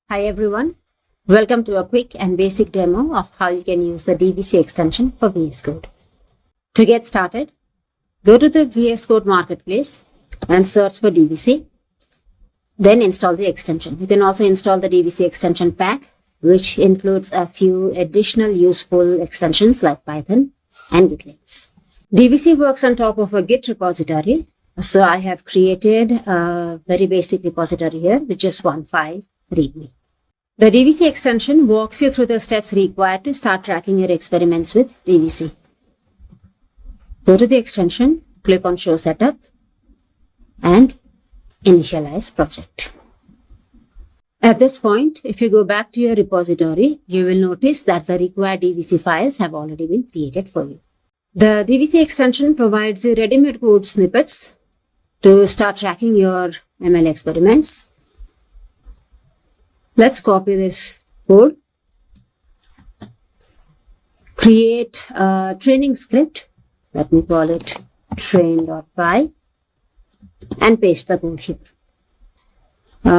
Hi everyone, welcome to a quick and basic demo of how you can use the DVC extension for VS Code. To get started, go to the VS Code marketplace and search for DVC, then install the extension. You can also install the DVC extension pack, which includes a few additional useful extensions like Python and Git links. DVC works on top of a Git repository, so I have created a very basic repository here with just one file, README. The DVC extension walks you through the steps required to start tracking your experiments with DVC. Go to the extension, click on Show Setup, and Initialize Project. At this point, if you go back to your repository, you will notice that the required DVC files have already been created for you. The DVC extension provides you ready-made code snippets to start tracking your ML experiments. Let's copy this code, create a training script, let me call it train.py, and paste the code here.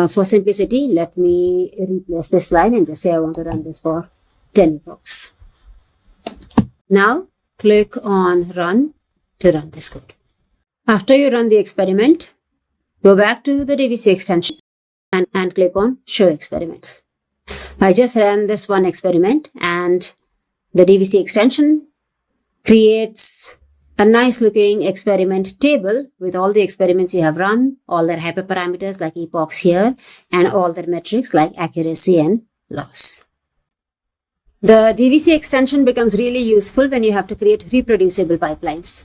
For simplicity, let me replace this line and just say I want to run this for 10 epochs. Now, click on Run to run this code. After you run the experiment, go back to the DVC extension and click on Show Experiments. I just ran this one experiment and the DVC extension creates a nice looking experiment table with all the experiments you have run, all their hyperparameters like epochs here, and all their metrics like accuracy and loss. The DVC extension becomes really useful when you have to create reproducible pipelines.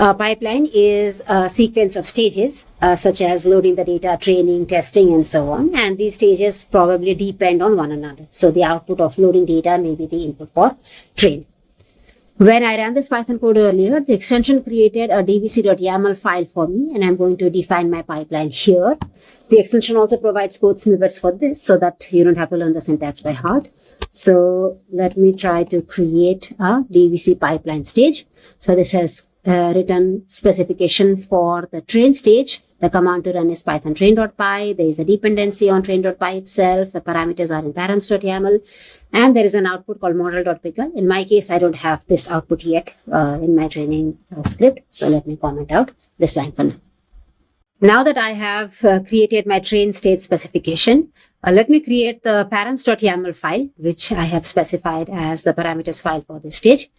A pipeline is a sequence of stages, such as loading the data, training, testing, and so on. And these stages probably depend on one another. So the output of loading data may be the input for training. When I ran this Python code earlier, the extension created a dvc.yaml file for me, and I'm going to define my pipeline here. The extension also provides code snippets for this so that you don't have to learn the syntax by heart. So let me try to create a DVC pipeline stage. So this has written specification for the train stage. The command to run is python train.py. There is a dependency on train.py itself. The parameters are in params.yaml. And there is an output called model.pickle. In my case, I don't have this output yet in my training script. So let me comment out this line for now. Now that I have created my train state specification, let me create the params.yaml file, which I have specified as the parameters file for this stage.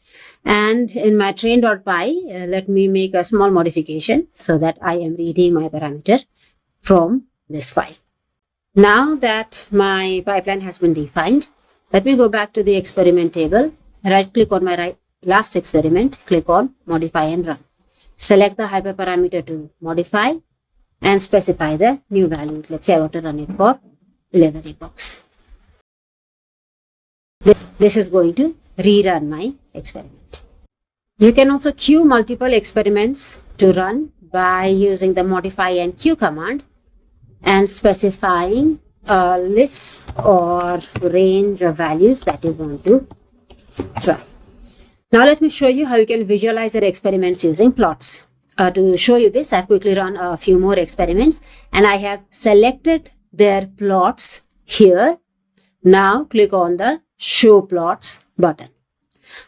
And in my train.py, let me make a small modification so that I am reading my parameter from this file. Now that my pipeline has been defined, let me go back to the experiment table, right click on my last experiment, click on Modify and Run. Select the hyperparameter to modify and specify the new value. Let's say I want to run it for 11 epochs. This is going to rerun my experiment. You can also queue multiple experiments to run by using the modify and queue command and specifying a list or range of values that you want to try. Now let me show you how you can visualize your experiments using plots. To show you this, I've quickly run a few more experiments and I have selected their plots here. Now click on the Show Plots button.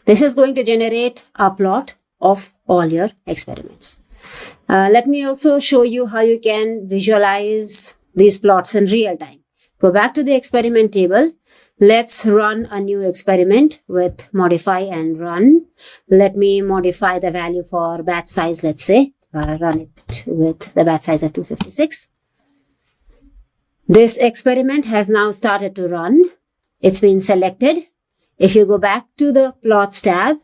This is going to generate a plot of all your experiments. Let me also show you how you can visualize these plots in real time. Go back to the experiment table. Let's run a new experiment with modify and run. Let me modify the value for batch size, let's say. Run it with the batch size of 256. This experiment has now started to run. It's been selected. If you go back to the plots tab,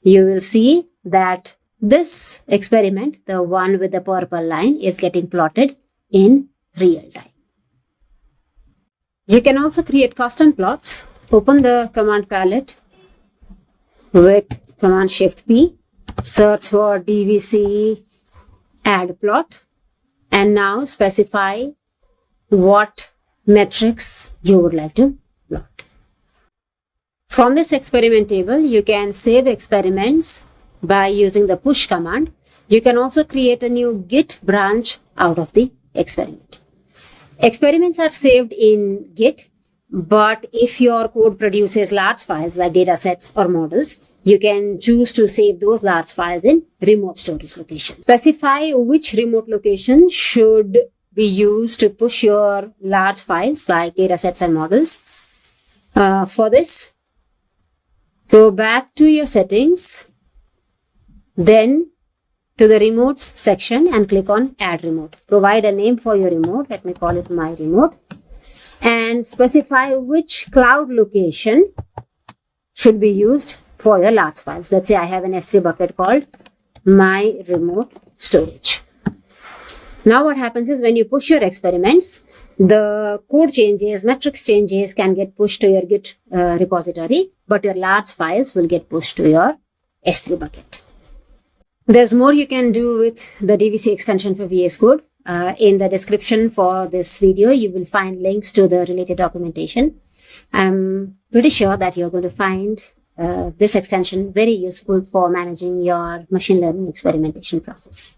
you will see that this experiment, the one with the purple line, is getting plotted in real time. You can also create custom plots. Open the command palette with Command Shift P, search for DVC add plot, and now specify what metrics you would like to plot. From this experiment table, you can save experiments by using the push command. You can also create a new Git branch out of the experiment. Experiments are saved in Git But if your code produces large files like data sets or models, you can choose to save those large files in remote storage location. Specify which remote location should be used to push your large files like data sets and models. For this, go back to your settings, then to the remotes section and click on add remote. Provide a name for your remote. Let me call it my remote. And specify which cloud location should be used for your large files. Let's say I have an S3 bucket called my remote storage. Now what happens is when you push your experiments, the code changes, metrics changes can get pushed to your Git repository, but your large files will get pushed to your S3 bucket. There's more you can do with the DVC extension for VS Code. In the description for this video, you will find links to the related documentation. I'm pretty sure that you're going to find this extension very useful for managing your machine learning experimentation process.